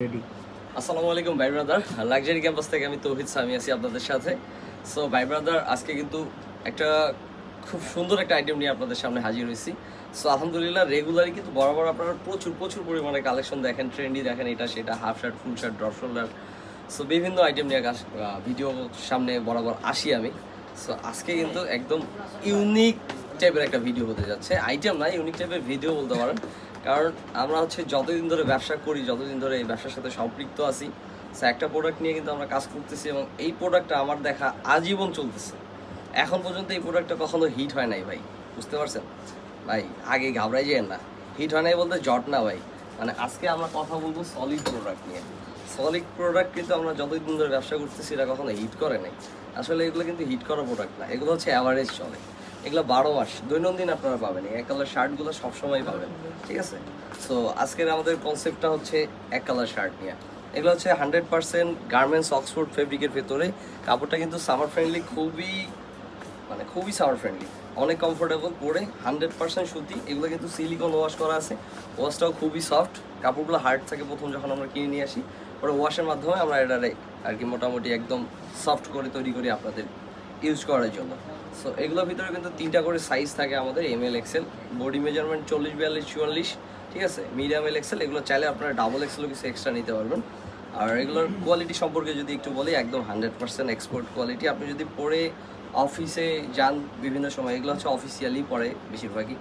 Ready. আসসালামু আলাইকুম ভাই ব্রাদার, লাক্সারি ক্যাম্পাস থেকে আমি তৌহিদ সামি আছি আপনাদের সাথে। সো ভাই ব্রাদার, আজকে কিন্তু একটা খুব সুন্দর একটা আইটেম নিয়ে আপনাদের সামনে হাজির হয়েছি। সো আলহামদুলিল্লাহ রেগুলারই কিন্তু বরাবর আপনারা প্রচুর পরিমাণে কালেকশন দেখেন, ট্রেন্ডি দেখেন, এটা সেটা, half shirt, full shirt, drop shoulder, so বিভিন্ন আইটেম নিয়ে ভিডিও সামনে বরাবর আসি আমি। সো আজকে কিন্তু একদম ইউনিক টাইপের একটা ভিডিও হতে যাচ্ছে, আইটেম না, ইউনিক টাইপের ভিডিও বলতে পারেন। কারণ আমরা যতদিন ধরে ব্যবসা করি, যতদিন ধরে এই ব্যবসার সাথে সম্পৃক্ত আছি, সো একটা প্রোডাক্ট নিয়ে কিন্তু আমরা কাজ করতেছি এবং এই প্রোডাক্টটা আমার দেখা আজীবন চলতেছে। এখন পর্যন্ত এই প্রোডাক্টটা কখনো হিট হয় নাই ভাই, বুঝতে পারছেন ভাই? আগে ঘাবড়াই যেন না, হিট হয় নাই বলতে জট না ভাই। মানে আজকে আমরা কথা বলবো সলিড প্রোডাক্ট নিয়ে। সলিড প্রোডাক্ট কিন্তু আমরা যতদিন ধরে ব্যবসা করতেছি এটা কখনো হিট করে নাই। আসলে এগুলো কিন্তু হিট করা প্রোডাক্ট না, এগুলো হচ্ছে অ্যাভারেজ চলে। এগুলো 12 মাস দৈনন্দিন আপনারা পাবেন, এক কালার শার্টগুলো সবসময় পাবেন, ঠিক আছে? সো আজকের আমাদের কনসেপ্টটা হচ্ছে এক কালার শার্ট নিয়ে। এগুলো হচ্ছে 100% গার্মেন্টস অক্সফোর্ড ফেব্রিকের ভেতরে। কাপড়টা কিন্তু সামার ফ্রেন্ডলি, খুবই সামার ফ্রেন্ডলি, অনেক কমফোর্টেবল পরে, 100% সুতি। এগুলো কিন্তু সিলিকন ওয়াশ করা আছে, ওয়াশটাও খুবই সফট। কাপড়গুলো হার্ড থাকে প্রথম যখন আমরা কিনে নিয়ে আসি, পরে ওয়াশের মাধ্যমে আমরা এটারে আর কি মোটামুটি একদম সফট করে তৈরি করি আপনাদের ইউজ করার জন্য। সো এগুলোর ভিতরে কিন্তু 3টা করে সাইজ থাকে আমাদের, ML XL, বডি মেজারমেন্ট 40, 42, 44, ঠিক আছে? মিডিয়াম XL, এগুলো চাইলে আপনারা ডাবল XLও কিছু এক্সট্রা নিতে পারবেন। আর এগুলোর কোয়ালিটি সম্পর্কে যদি একটু বলি, একদম 100% এক্সপোর্ট কোয়ালিটি। আপনি যদি পরে অফিসে যান বিভিন্ন সময়, এগুলো হচ্ছে অফিসিয়ালি পরে বেশিরভাগই।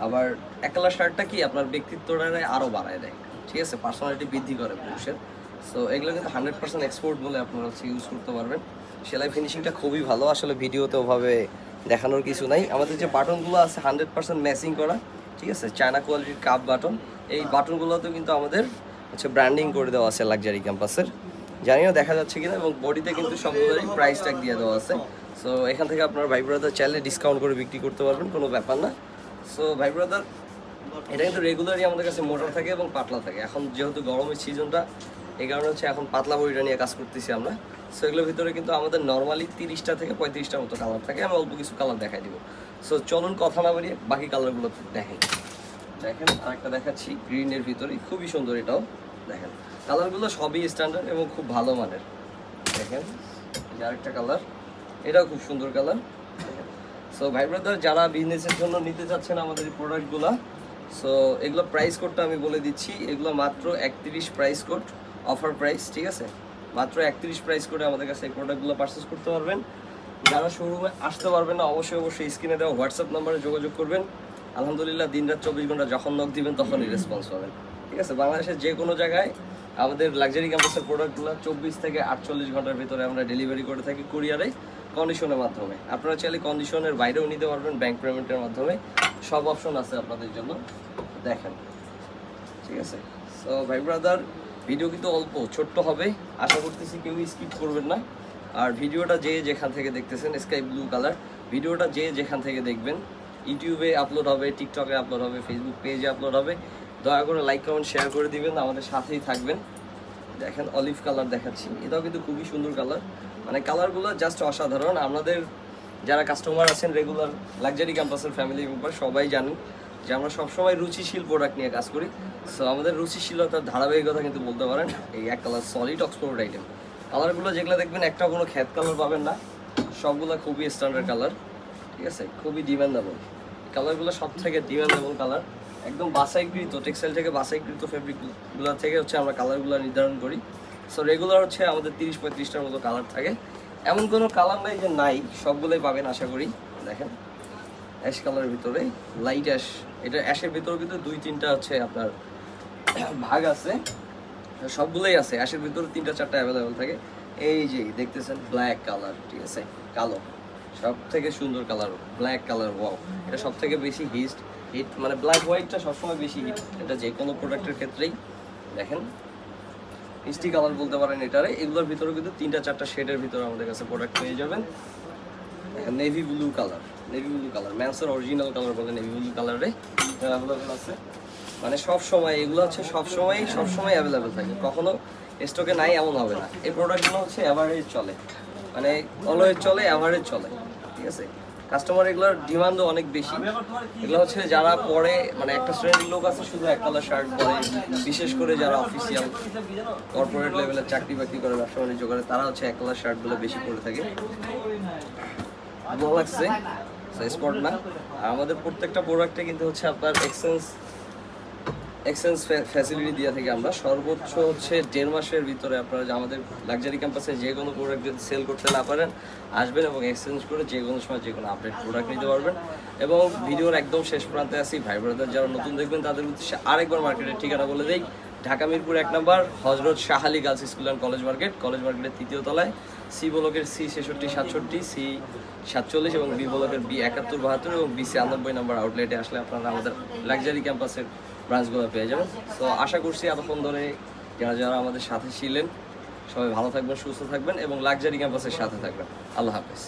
আবার এক কালার শার্টটা কি আপনার ব্যক্তিত্বটা আরও বাড়ায় দেয়, ঠিক আছে? পার্সোনালিটি বৃদ্ধি করে পুরুষের। সো এগুলো কিন্তু 100% এক্সপোর্ট বলে আপনারা হচ্ছে ইউজ করতে পারবেন। সেলাই ফিনিশিংটা খুবই ভালো, আসলে ভিডিওতে ওভাবে দেখানোর কিছু নাই। আমাদের যে বাটনগুলো আছে 100% ম্যাচিং করা, ঠিক আছে? চায়না কোয়ালিটির কাপ বাটন। এই বাটনগুলোতেও কিন্তু আমাদের হচ্ছে ব্র্যান্ডিং করে দেওয়া আছে লাক্সারি ক্যাম্পাসের, জানি না দেখা যাচ্ছে কিনা। এবং বডিতে কিন্তু সবগুলোরই প্রাইস ট্যাগ দিয়ে দেওয়া আছে। সো এখান থেকে আপনার ভাই ব্রাদার চাইলে ডিসকাউন্ট করে বিক্রি করতে পারবেন, কোনো ব্যাপার না। সো ভাই ব্রাদার, এটা কিন্তু রেগুলারই আমাদের কাছে মোটা থাকে এবং পাতলা থাকে। এখন যেহেতু গরমের সিজনটা, এই কারণে হচ্ছে এখন পাতলা বডিটা নিয়ে কাজ করতেছি আমরা। সো এগুলোর ভিতরে কিন্তু আমাদের নর্মালি 30টা থেকে 35টার মতো কালার থাকে। আমি অল্প কিছু কালার দেখাই দিব। সো চলুন কথা না বাড়িয়ে বাকি কালারগুলো দেখেন। আরেকটা দেখাচ্ছি গ্রিনের ভিতরে, খুবই সুন্দর। এটাও দেখেন, কালারগুলো সবই স্ট্যান্ডার্ড এবং খুব ভালো মানের। দেখেন আরেকটা কালার, এটাও খুব সুন্দর কালার। সো ভাই ব্রাদার, যারা বিজনেসের জন্য নিতে চাচ্ছেন আমাদের এই প্রোডাক্টগুলো, সো এগুলো প্রাইস কোডটা আমি বলে দিচ্ছি। এগুলো মাত্র 31 প্রাইস কোড, অফার প্রাইস, ঠিক আছে? মাত্র 31 প্রাইস কোডে আমাদের কাছে এই প্রোডাক্টগুলো পারচেস করতে পারবেন। যারা শোরুমে আসতে পারবেন না, অবশ্যই স্ক্রিনে দেওয়া হোয়াটসঅ্যাপ নাম্বারে যোগাযোগ করবেন। আলহামদুলিল্লাহ দিনরাত 24 ঘন্টা যখন নক দিবেন তখনই রেসপন্স পাবেন, ঠিক আছে? বাংলাদেশের যে কোনো জায়গায় আমাদের লাক্সারি ক্যাম্পাসের প্রোডাক্টগুলো 24 থেকে 48 ঘন্টার ভিতরে আমরা ডেলিভারি করে থাকি কুরিয়ারে, কন্ডিশনের মাধ্যমে। আপনারা চাইলে কন্ডিশনের বাইরেও নিতে পারবেন, ব্যাংক পেমেন্টের মাধ্যমে, সব অপশন আছে আপনাদের জন্য। দেখেন, ঠিক আছে? সো ভাই ব্রাদার, ভিডিও কিন্তু অল্প ছোট্ট হবে, আশা করতেছি কেউ স্কিপ করবেন না। আর ভিডিওটা যে যেখান থেকে দেখতেছেন, স্কাই ব্লু কালার, ভিডিওটা যে যেখান থেকে দেখবেন, ইউটিউবে আপলোড হবে, টিকটকে আপলোড হবে, ফেসবুক পেজে আপলোড হবে, দয়া করে লাইক কমেন্ট শেয়ার করে দিবেন, আমাদের সাথেই থাকবেন। দেখেন অলিভ কালার দেখাচ্ছি, এটাও কিন্তু খুবই সুন্দর কালার। মানে কালারগুলো জাস্ট অসাধারণ। আমাদের যারা কাস্টমার আছেন রেগুলার লাক্সারি ক্যাম্পাসের ফ্যামিলি মেম্বার, সবাই জানেন যে আমরা সবসময় রুচিশীল প্রোডাক্ট নিয়ে কাজ করি। সো আমাদের রুচিশীলতার ধারাবাহিকতা কিন্তু বলতে পারেন এই এক কালার সলিড অক্সফোর্ড আইটেম। কালারগুলো যেগুলো দেখবেন একটা কোনো খ্যাত কালার পাবেন না, সবগুলো খুবই স্ট্যান্ডার্ড কালার, ঠিক আছে? খুবই ডিমান্ডেবল কালারগুলো, সব থেকে ডিমান্ডেবল কালার, একদম বাছাইকৃত টেক্সটাইল থেকে বাছাইকৃত ফেব্রিকগুলো থেকে হচ্ছে আমরা কালারগুলো নির্ধারণ করি। সো রেগুলার হচ্ছে আমাদের 30-35টার মতো কালার থাকে, এমন কোনো কালার নাই যে নাই, সবগুলোই পাবেন আশা করি। দেখেন অ্যাশ কালারের ভিতরে, লাইট অ্যাশ, এটা অ্যাশের ভিতরে কিন্তু 2-3টা হচ্ছে আপনার ভাগ আছে, সবগুলোই আছে অ্যাশের ভিতরে 3-4টা অ্যাভেলেবেল থাকে। এই যে দেখতেছেন ব্ল্যাক কালার, ঠিক আছে? কালো, সব থেকে সুন্দর কালার ব্ল্যাক কালার। ওয়াও, এটা সব থেকে বেশি হিট, মানে ব্ল্যাক হোয়াইটটা সবসময় বেশি হিট, এটা যে কোনো প্রোডাক্টের ক্ষেত্রেই। দেখেন মিষ্টি কালার বলতে পারেন এটারে। এগুলোর ভিতরে কিন্তু 3-4টা শেডের ভিতরে আমাদের কাছে প্রোডাক্ট পেয়ে যাবেন। নেভি ব্লু কালার, ম্যান্সের অরিজিনাল কালার বলে নেভি ব্লু কালারে অ্যাভেলেবেল আছে। মানে সব সময় এগুলো হচ্ছে সবসময় অ্যাভেলেবেল থাকে, কখনো স্টকে নাই এমন হবে না। এই প্রোডাক্টগুলো হচ্ছে অ্যাভারেজ চলে, মানে অলওয়েজ চলে, অ্যাভারেজ চলে, ঠিক আছে? কাস্টমার এগুলোর ডিমান্ডও অনেক বেশি। এগুলো হচ্ছে যারা পরে মানে একটা শ্রেণীর লোক আছে শুধু এক কালার শার্ট পরে, বিশেষ করে যারা অফিসিয়াল কর্পোরেট লেভেলের চাকরি বাকরি করে, ব্যবসা বাণিজ্য করে, তারা হচ্ছে এক কালার শার্টগুলো বেশি পরে থাকে। ভালো লাগছে, স্পট না। আর আমাদের প্রত্যেকটা প্রোডাক্টে কিন্তু হচ্ছে আপনার এক্সচেঞ্জ ফ্যাসিলিটি দিয়ে থাকি আমরা। সর্বোচ্চ হচ্ছে 1.5 মাসের ভিতরে আপনারা আমাদের লাক্সারি ক্যাম্পাসে যে কোনো প্রোডাক্ট যদি সেল করতে না পারেন, আসবেন এবং এক্সচেঞ্জ করে যে কোনো সময় যে কোনো আপডেট প্রোডাক্ট নিতে পারবেন। এবং ভিডিওর একদম শেষ প্রান্তে আসি, ভাই ব্রাদার যারা নতুন দেখবেন তাদের উদ্দেশ্যে আরেকবার মার্কেটের ঠিকানা বলে দেই। ঢাকা মিরপুর 1 নম্বর হজরত Shah Ali girls school and college market, college মার্কেটের 3য় তলায়। সি ব্লকের C66, 67, C47 এবং বি ব্লকের B71, 72 এবং B93 নম্বর আউটলেটে আসলে আপনারা আমাদের লাক্সারি ক্যাম্পাসের ব্রাঞ্চগুলো পেয়ে যাবেন। তো আশা করছি এতক্ষণ ধরে যারা যারা আমাদের সাথে ছিলেন সবাই ভালো থাকবেন, সুস্থ থাকবেন এবং লাক্সারি ক্যাম্পাসের সাথে থাকবেন। আল্লাহ হাফেজ।